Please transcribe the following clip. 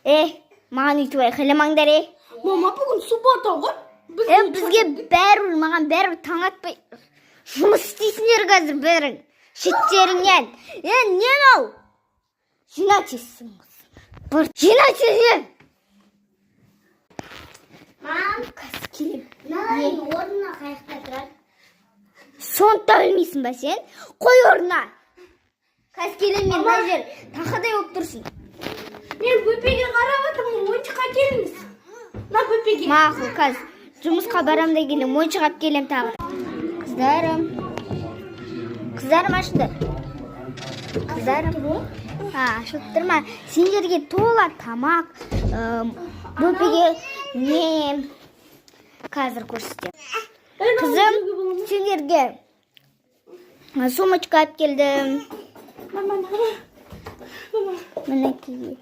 Маған үйтіп айқайламаңдар, Мама, бүгін суббота ғой. Бізге бәрібір, маған бәрібір таң атпай. Жұмыс істейсіңдер қазір бәрің. Шеттеріңнен. Не мынау? Жинайтесің. Жинайтесің. Мам, Келем. орнына қаяқта тұрады. Соны да білмейсің ба сен? Қой орнына. Қазір келем мен мына жер тақадай болып тұрсың. Мен бөпеге қарап отырмын, ойыншыққа келіңіз. Мына бөпеге. Мақұл, қазір жұмысқа барам да келем, ойыншық алып келем тағы. Қыздарым ашыңдар. Қыздарым. Ашып тұрма. Сендерге тола тамақ, бөпеге не қазір көрсетем. Қызым, сендерге сумочка алып келдім. Мама. Мінекей.